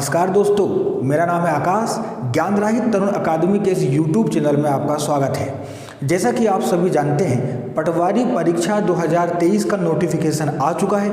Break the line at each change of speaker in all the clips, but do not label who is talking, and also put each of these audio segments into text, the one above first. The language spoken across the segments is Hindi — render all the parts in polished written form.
नमस्कार दोस्तों, मेरा नाम है आकाश। ज्ञानराही तरुण अकादमी के इस यूट्यूब चैनल में आपका स्वागत है। जैसा कि आप सभी जानते हैं, पटवारी परीक्षा 2023 का नोटिफिकेशन आ चुका है।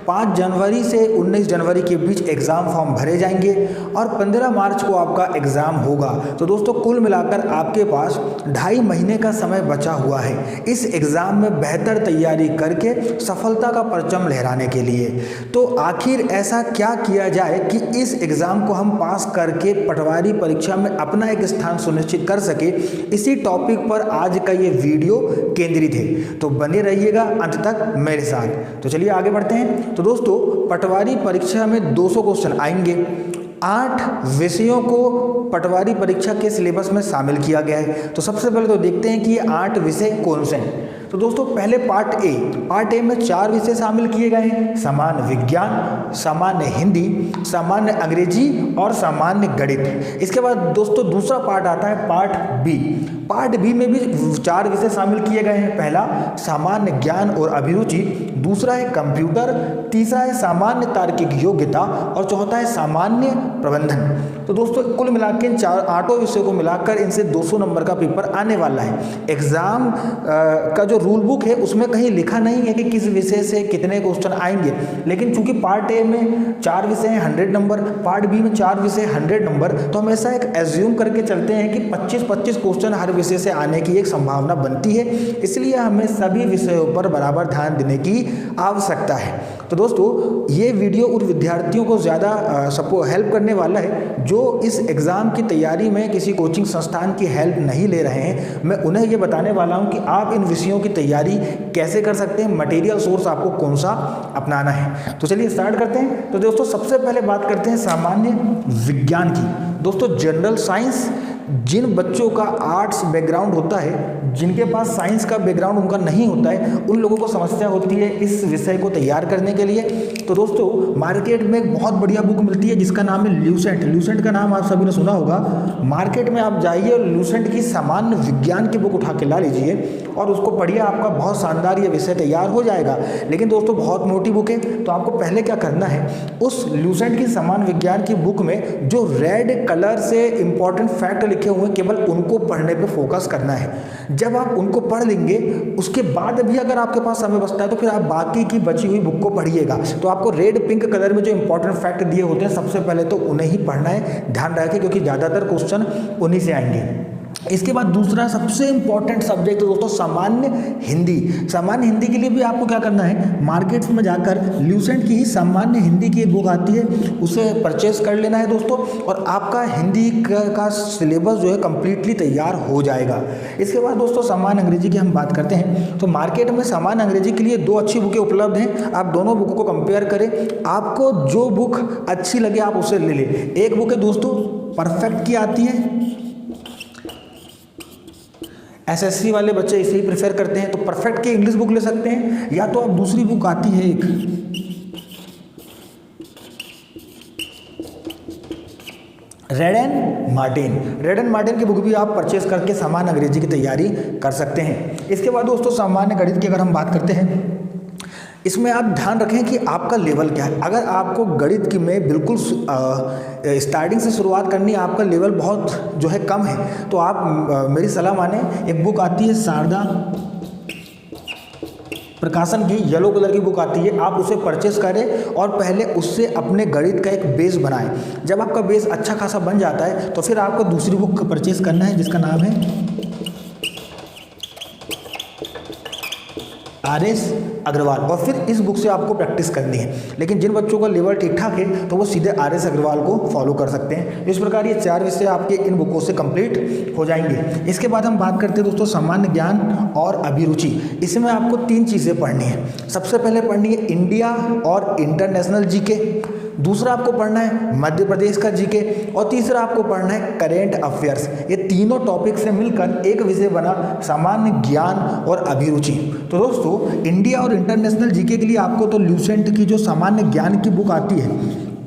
5 जनवरी से 19 जनवरी के बीच एग्ज़ाम फॉर्म भरे जाएंगे और 15 मार्च को आपका एग्ज़ाम होगा। तो दोस्तों, कुल मिलाकर आपके पास 2.5 महीने का समय बचा हुआ है इस एग्ज़ाम में बेहतर तैयारी करके सफलता का परचम लहराने के लिए। तो आखिर ऐसा क्या किया जाए कि इस एग्ज़ाम को हम पास करके पटवारी परीक्षा में अपना एक स्थान सुनिश्चित कर सके, इसी टॉपिक पर आज का ये वीडियो केंद्रित है। तो बने रहिएगा अंत तक मेरे साथ। तो चलिए आगे बढ़ते हैं। तो दोस्तों, पटवारी परीक्षा में 200 क्वेश्चन आएंगे। 8 विषयों को पटवारी परीक्षा के सिलेबस में शामिल किया गया है। तो सबसे पहले तो देखते हैं कि ये 8 विषय कौन से हैं। तो दोस्तों, पहले पार्ट ए में 4 विषय शामिल किए गए हैं: सामान्य विज्ञान, सामान्य हिंदी, सामान्य अंग्रेजी और सामान्य गणित। इसके बाद दोस्तों दूसरा पार्ट आता है पार्ट बी। पार्ट बी में भी 4 विषय शामिल किए गए हैं। पहला सामान्य ज्ञान और अभिरुचि, दूसरा है कंप्यूटर, तीसरा है सामान्य तार्किक योग्यता और चौथा है सामान्य प्रबंधन। तो दोस्तों, कुल मिलाकर इन 8 विषयों को मिलाकर इनसे 200 नंबर का पेपर आने वाला है। एग्जाम का जो रूल बुक है उसमें कहीं लिखा नहीं है कि किस विषय से कितने क्वेश्चन आएंगे, लेकिन चूंकि पार्ट ए में 4 विषय हैं 100 नंबर, पार्ट बी में 4 विषय 100 नंबर, तो हम ऐसा एक एज्यूम करके चलते हैं कि 25-25 क्वेश्चन हर विषय से आने की एक संभावना बनती है। इसलिए हमें सभी विषयों पर बराबर ध्यान देने की आवश्यकता है। तो दोस्तों, ये वीडियो उन विद्यार्थियों को ज़्यादा हेल्प करने वाला है जो इस एग्ज़ाम की तैयारी में किसी कोचिंग संस्थान की हेल्प नहीं ले रहे हैं। मैं उन्हें ये बताने वाला हूँ कि आप इन विषयों की तैयारी कैसे कर सकते हैं, मटेरियल सोर्स आपको कौन सा अपनाना है। तो चलिए स्टार्ट करते हैं। तो दोस्तों, सबसे पहले बात करते हैं सामान्य विज्ञान की। दोस्तों, जनरल साइंस, जिन बच्चों का आर्ट्स बैकग्राउंड होता है, जिनके पास साइंस का बैकग्राउंड उनका नहीं होता है, उन लोगों को समस्या होती है इस विषय को तैयार करने के लिए। तो दोस्तों, मार्केट में एक बहुत बढ़िया बुक मिलती है जिसका नाम है ल्यूसेंट। ल्यूसेंट का नाम आप सभी ने सुना होगा। मार्केट में आप जाइए और ल्यूसेंट की सामान्य विज्ञान की बुक उठा के ला लीजिए और उसको पढ़िए, आपका बहुत शानदार ये विषय तैयार हो जाएगा। लेकिन दोस्तों, बहुत मोटी बुक है, तो आपको पहले क्या करना है, उस ल्यूसेंट की सामान्य विज्ञान की बुक में जो रेड कलर से इंपॉर्टेंट फैक्ट लिखे हुए हैं, केवल उनको पढ़ने पे फोकस करना है। जब आप उनको पढ़ लेंगे, उसके बाद भी अगर आपके पास समय बचता है तो फिर आप बाकी की बची हुई बुक को पढ़िएगा। तो आपको रेड पिंक कलर में जो इंपॉर्टेंट फैक्ट दिए होते हैं, सबसे पहले तो उन्हें ही पढ़ना है। ध्यान रखें, क्योंकि ज़्यादातर क्वेश्चन उन्हीं से आएंगे। इसके बाद दूसरा सबसे इंपॉर्टेंट सब्जेक्ट दोस्तों सामान्य हिंदी। सामान्य हिंदी के लिए भी आपको क्या करना है, मार्केट में जाकर ल्यूसेंट की ही सामान्य हिंदी की एक बुक आती है, उसे परचेस कर लेना है दोस्तों, और आपका हिंदी का सिलेबस जो है कंप्लीटली तैयार हो जाएगा। इसके बाद दोस्तों सामान्य अंग्रेजी की हम बात करते हैं। तो मार्केट में सामान्य अंग्रेजी के लिए 2 अच्छी बुकें उपलब्ध हैं। आप दोनों बुकों को कंपेयर करें, आपको जो बुक अच्छी लगे आप उसे ले लें। एक बुक है दोस्तों परफेक्ट की आती है, एसएससी वाले बच्चे इसे ही प्रेफर करते हैं, तो परफेक्ट की इंग्लिश बुक ले सकते हैं। या तो आप दूसरी बुक आती है एक red and Martin. Red and Martin की बुक भी आप परचेस करके सामान्य अंग्रेजी की तैयारी कर सकते हैं। इसके बाद दोस्तों सामान्य गणित की अगर हम बात करते हैं, इसमें आप ध्यान रखें कि आपका लेवल क्या है। अगर आपको गणित की में बिल्कुल स्टार्टिंग से शुरुआत करनी है, आपका लेवल बहुत जो है कम है, तो आप मेरी सलाह माने, एक बुक आती है शारदा प्रकाशन की, येलो कलर की बुक आती है, आप उसे परचेस करें और पहले उससे अपने गणित का एक बेस बनाएं। जब आपका बेस अच्छा खासा बन जाता है तो फिर आपको दूसरी बुक परचेस करना है जिसका नाम है RS अग्रवाल, और फिर इस बुक से आपको प्रैक्टिस करनी है। लेकिन जिन बच्चों का लेवल ठीक ठाक है तो वो सीधे RS अग्रवाल को फॉलो कर सकते हैं। इस प्रकार ये 4 विषय आपके इन बुकों से कंप्लीट हो जाएंगे। इसके बाद हम बात करते हैं दोस्तों सामान्य ज्ञान और अभिरुचि। इसमें आपको 3 चीज़ें पढ़नी है। सबसे पहले पढ़नी है इंडिया और इंटरनेशनल जीके, दूसरा आपको पढ़ना है मध्य प्रदेश का जीके, और तीसरा आपको पढ़ना है करेंट अफेयर्स। ये तीनों टॉपिक से मिलकर एक विषय बना सामान्य ज्ञान और अभिरुचि। तो दोस्तों, इंडिया और इंटरनेशनल जीके के लिए आपको तो ल्यूसेंट की जो सामान्य ज्ञान की बुक आती है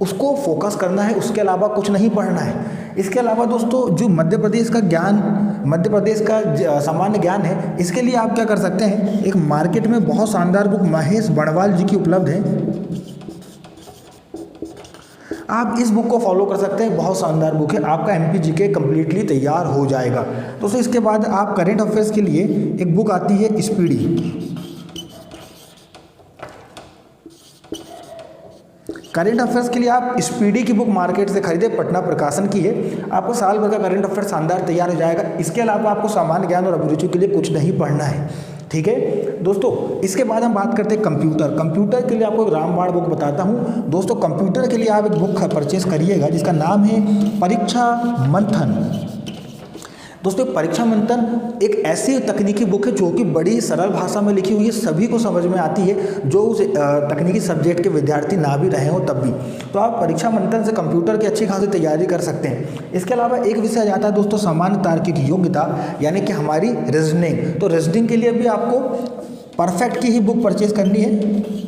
उसको फोकस करना है, उसके अलावा कुछ नहीं पढ़ना है। इसके अलावा दोस्तों जो मध्य प्रदेश का सामान्य ज्ञान है, इसके लिए आप क्या कर सकते हैं, एक मार्केट में बहुत शानदार बुक महेश बड़वाल जी की उपलब्ध है। आप इस बुक को फॉलो कर सकते हैं, बहुत शानदार बुक है, आपका MPGK कम्प्लीटली तैयार हो जाएगा। दोस्तों इसके बाद आप करेंट अफेयर्स के लिए एक बुक आती है स्पीडी। करेंट अफेयर्स के लिए आप स्पीडी की बुक मार्केट से खरीदे, पटना प्रकाशन की है। आपको साल भर का करेंट अफेयर शानदार तैयार हो जाएगा। इसके अलावा आपको सामान्य ज्ञान और अभिरुचि के लिए कुछ नहीं पढ़ना है, ठीक है दोस्तों। इसके बाद हम बात करते हैं कंप्यूटर। कंप्यूटर के लिए आपको एक रामबाण बुक बताता हूँ। दोस्तों कंप्यूटर के लिए आप एक बुक परचेज करिएगा जिसका नाम है परीक्षा मंथन। दोस्तों परीक्षा मंथन एक ऐसी तकनीकी बुक है जो कि बड़ी सरल भाषा में लिखी हुई है, सभी को समझ में आती है, जो उस तकनीकी सब्जेक्ट के विद्यार्थी ना भी रहे हो तब भी। तो आप परीक्षा मंथन से कंप्यूटर की अच्छी खासी तैयारी कर सकते हैं। इसके अलावा एक विषय आ जाता है दोस्तों सामान्य तार्किक योग्यता, यानी कि हमारी रीजनिंग। तो रीजनिंग के लिए भी आपको परफेक्ट की ही बुक परचेज करनी है,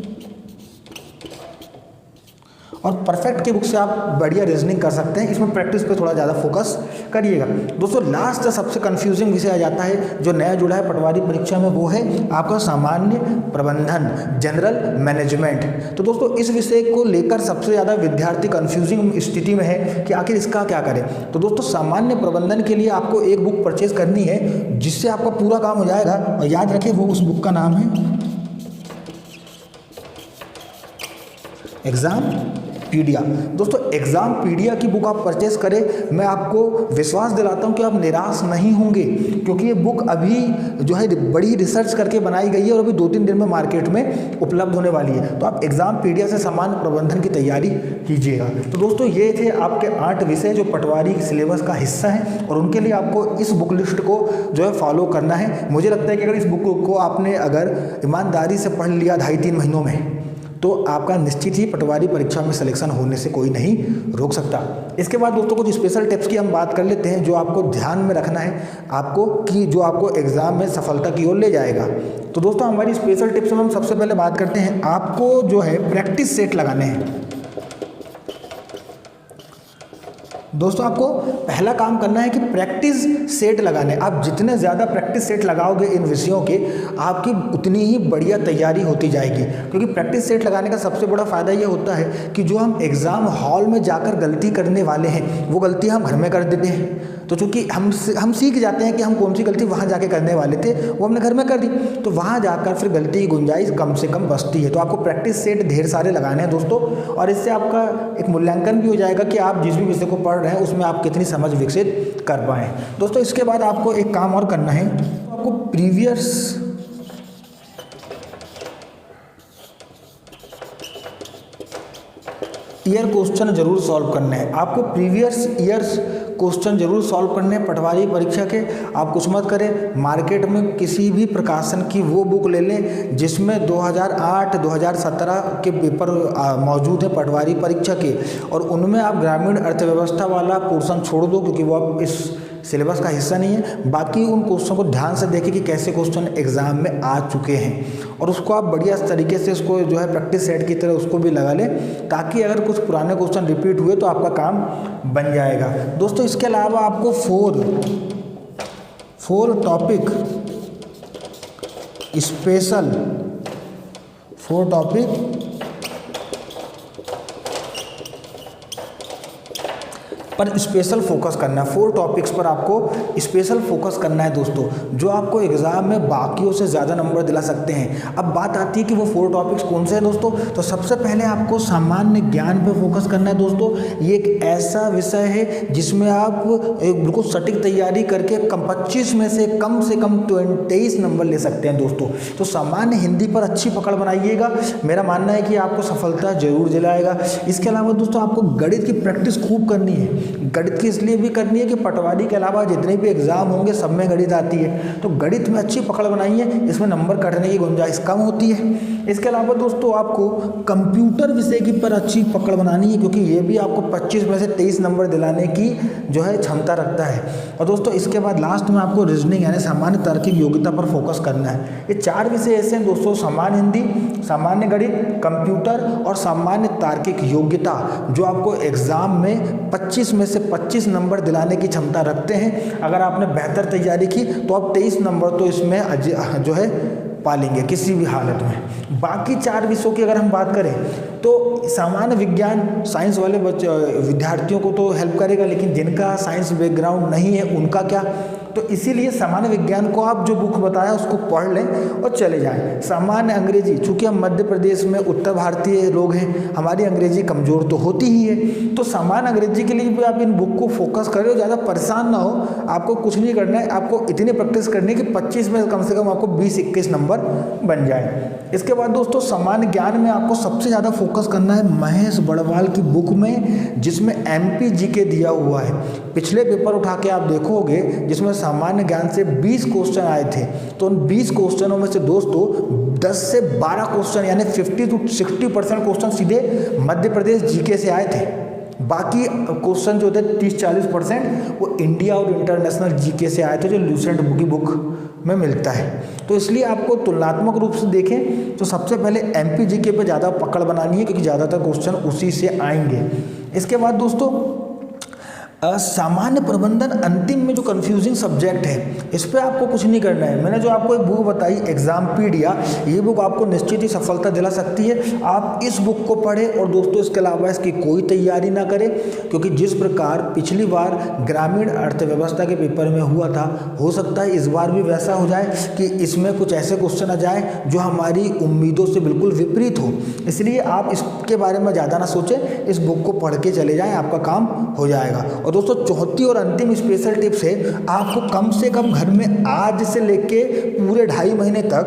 और परफेक्ट की बुक से आप बढ़िया रीजनिंग कर सकते हैं। इसमें प्रैक्टिस पे थोड़ा ज़्यादा फोकस करिएगा। दोस्तों लास्ट सबसे कंफ्यूजिंग विषय आ जाता है जो नया जुड़ा है पटवारी परीक्षा में, वो है आपका सामान्य प्रबंधन, जनरल मैनेजमेंट। तो दोस्तों इस विषय को लेकर सबसे ज़्यादा विद्यार्थी कंफ्यूजिंग स्थिति में है कि आखिर इसका क्या करें। तो दोस्तों सामान्य प्रबंधन के लिए आपको एक बुक परचेज करनी है जिससे आपका पूरा काम हो जाएगा, और याद रखिए वो उस बुक का नाम है एग्जामपीडिया। दोस्तों एग्जामपीडिया की बुक आप परचेस करें, मैं आपको विश्वास दिलाता हूं कि आप निराश नहीं होंगे, क्योंकि ये बुक अभी जो है बड़ी रिसर्च करके बनाई गई है और अभी 2-3 दिन में मार्केट में उपलब्ध होने वाली है। तो आप एग्जामपीडिया से सामान्य प्रबंधन की तैयारी कीजिएगा। तो दोस्तों ये थे आपके 8 विषय जो पटवारी सिलेबस का हिस्सा है, और उनके लिए आपको इस बुक लिस्ट को जो है फॉलो करना है। मुझे लगता है कि अगर इस बुक को आपने अगर ईमानदारी से पढ़ लिया 2.5-3 महीनों में, तो आपका निश्चित ही पटवारी परीक्षा में सिलेक्शन होने से कोई नहीं रोक सकता। इसके बाद दोस्तों कुछ स्पेशल टिप्स की हम बात कर लेते हैं जो आपको ध्यान में रखना है आपको, कि जो आपको एग्जाम में सफलता की ओर ले जाएगा। तो दोस्तों हमारी स्पेशल टिप्स में हम सबसे पहले बात करते हैं, आपको जो है प्रैक्टिस सेट लगाने हैं। दोस्तों आपको पहला काम करना है कि प्रैक्टिस सेट लगाने। आप जितने ज़्यादा प्रैक्टिस सेट लगाओगे इन विषयों के, आपकी उतनी ही बढ़िया तैयारी होती जाएगी। क्योंकि प्रैक्टिस सेट लगाने का सबसे बड़ा फ़ायदा ये होता है कि जो हम एग्ज़ाम हॉल में जाकर गलती करने वाले हैं वो गलती हम घर में कर देते हैं। तो चूँकि हम सीख जाते हैं कि हम कौन सी गलती वहाँ जाके करने वाले थे वो हमने घर में कर दी, तो वहाँ जाकर फिर गलती की गुंजाइश कम से कम बचती है। तो आपको प्रैक्टिस सेट ढेर सारे लगाने हैं दोस्तों, और इससे आपका एक मूल्यांकन भी हो जाएगा कि आप जिस भी विषय को पढ़ रहे हैं उसमें आप कितनी समझ विकसित कर पाएँ। दोस्तों इसके बाद आपको एक काम और करना है, आपको प्रीवियस ईयर क्वेश्चन जरूर सॉल्व करने हैं। आपको प्रीवियस ईयर्स क्वेश्चन जरूर सॉल्व करने हैं पटवारी परीक्षा के। आप कुछ मत करें, मार्केट में किसी भी प्रकाशन की वो बुक ले लें जिसमें 2008-2017 के पेपर मौजूद है पटवारी परीक्षा के, और उनमें आप ग्रामीण अर्थव्यवस्था वाला पोर्शन छोड़ दो क्योंकि वो अब इस सिलेबस का हिस्सा नहीं है। बाकी उन क्वेश्चन को ध्यान से देखें कि कैसे क्वेश्चन एग्जाम में आ चुके हैं, और उसको आप बढ़िया तरीके से उसको जो है प्रैक्टिस सेट की तरह उसको भी लगा लें, ताकि अगर कुछ पुराने क्वेश्चन रिपीट हुए तो आपका काम बन जाएगा। दोस्तों इसके अलावा आपको 4 टॉपिक स्पेशल 4 टॉपिक पर स्पेशल फोकस करना है। 4 टॉपिक्स पर आपको स्पेशल फोकस करना है दोस्तों, जो आपको एग्जाम में बाकियों से ज़्यादा नंबर दिला सकते हैं। अब बात आती है कि वो 4 टॉपिक्स कौन से हैं दोस्तों। तो सबसे पहले आपको सामान्य ज्ञान पर फोकस करना है दोस्तों। ये एक ऐसा विषय है जिसमें आप एक बिल्कुल सटीक तैयारी करके 25 में से कम 23 नंबर ले सकते हैं दोस्तों। तो सामान्य हिंदी पर अच्छी पकड़ बनाइएगा, मेरा मानना है कि आपको सफलता जरूर दिलाएगा। इसके अलावा दोस्तों आपको गणित की प्रैक्टिस खूब करनी है। गणित की इसलिए भी करनी है कि पटवारी के अलावा जितने भी एग्जाम होंगे सब में गणित आती है, तो गणित में अच्छी पकड़ बनाइए, इसमें नंबर कटने की गुंजाइश कम होती है। इसके अलावा दोस्तों आपको कंप्यूटर विषय की पर अच्छी पकड़ बनानी है, क्योंकि ये भी आपको 25 में से 23 नंबर दिलाने की जो है क्षमता रखता है। और दोस्तों इसके बाद लास्ट में आपको रीजनिंग यानी सामान्य तार्किक योग्यता पर फोकस करना है। ये 4 विषय ऐसे हैं दोस्तों, सामान्य हिंदी, सामान्य गणित, कंप्यूटर और सामान्य तार्किक योग्यता, जो आपको एग्जाम में 25 में से 25 नंबर दिलाने की क्षमता रखते हैं। अगर आपने बेहतर तैयारी की तो आप 23 नंबर तो इसमें जो है पालेंगे किसी भी हालत में। बाकी 4 विषयों की अगर हम बात करें तो सामान्य विज्ञान साइंस वाले विद्यार्थियों को तो हेल्प करेगा, लेकिन जिनका साइंस बैकग्राउंड नहीं है उनका क्या। तो इसीलिए सामान्य विज्ञान को आप जो बुक बताया उसको पढ़ लें और चले जाएं। सामान्य अंग्रेजी, चूंकि हम मध्य प्रदेश में उत्तर भारतीय लोग हैं, हमारी अंग्रेजी कमज़ोर तो होती ही है, तो सामान्य अंग्रेजी के लिए भी आप इन बुक को फोकस करें और ज़्यादा परेशान ना हो। आपको कुछ नहीं करना है, आपको इतनी प्रैक्टिस करनी है कि 25 में कम से कम आपको 20-21 नंबर बन जाए। इसके बाद दोस्तों सामान्य ज्ञान में आपको सबसे ज़्यादा फोकस करना है महेश बड़वाल की बुक में, जिसमें MP GK दिया हुआ है। पिछले पेपर उठा के आप देखोगे जिसमें सामान्य ज्ञान से 20 क्वेश्चन आए थे, तो उन 20 क्वेश्चनों में से दोस्तों 10 से 12 क्वेश्चन यानी 50 to 60% क्वेश्चन सीधे मध्य प्रदेश GK से आए थे। बाकी क्वेश्चन जो थे 30-40% वो इंडिया और इंटरनेशनल GK से आए थे, जो लूसेंट की बुक में मिलता है। तो इसलिए आपको तुलनात्मक रूप से देखें तो सबसे पहले MP GK पे ज़्यादा पकड़ बनानी है, क्योंकि ज़्यादातर क्वेश्चन उसी से आएंगे। इसके बाद दोस्तों सामान्य प्रबंधन अंतिम में जो कंफ्यूजिंग सब्जेक्ट है, इस पे आपको कुछ नहीं करना है। मैंने जो आपको एक बुक बताई एग्जामपीडिया, ये बुक आपको निश्चित ही सफलता दिला सकती है। आप इस बुक को पढ़ें और दोस्तों इसके अलावा इसकी कोई तैयारी ना करें, क्योंकि जिस प्रकार पिछली बार ग्रामीण अर्थव्यवस्था के पेपर में हुआ था, हो सकता है इस बार भी वैसा हो जाए कि इसमें कुछ ऐसे क्वेश्चन आ जाए जो हमारी उम्मीदों से बिल्कुल विपरीत हो। इसलिए आप इसके बारे में ज़्यादा ना सोचें, इस बुक को पढ़ के चले जाएँ, आपका काम हो जाएगा। और दोस्तों चौथी और अंतिम स्पेशल टिप्स है, आपको कम से कम घर में आज से लेके पूरे 2.5 महीने तक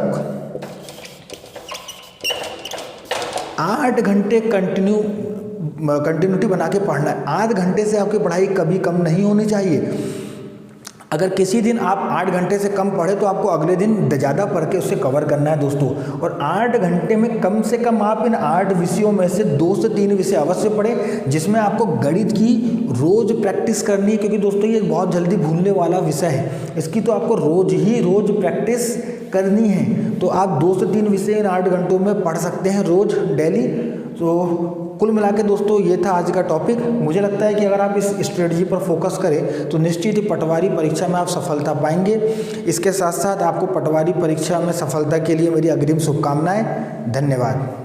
8 घंटे कंटिन्यूटी बना के पढ़ना है। 8 घंटे से आपकी पढ़ाई कभी कम नहीं होनी चाहिए। अगर किसी दिन आप 8 घंटे से कम पढ़े तो आपको अगले दिन ज़्यादा पढ़ के उससे कवर करना है दोस्तों। और 8 घंटे में कम से कम आप इन 8 विषयों में से 2 से 3 विषय अवश्य पढ़ें, जिसमें आपको गणित की रोज़ प्रैक्टिस करनी है, क्योंकि दोस्तों ये बहुत जल्दी भूलने वाला विषय है। इसकी तो आपको रोज़ प्रैक्टिस करनी है। तो आप 2 से 3 विषय इन 8 घंटों में पढ़ सकते हैं रोज़ डेली। तो कुल मिला के दोस्तों ये था आज का टॉपिक। मुझे लगता है कि अगर आप इस स्ट्रेटजी पर फोकस करें तो निश्चित ही पटवारी परीक्षा में आप सफलता पाएंगे। इसके साथ साथ आपको पटवारी परीक्षा में सफलता के लिए मेरी अग्रिम शुभकामनाएं। धन्यवाद।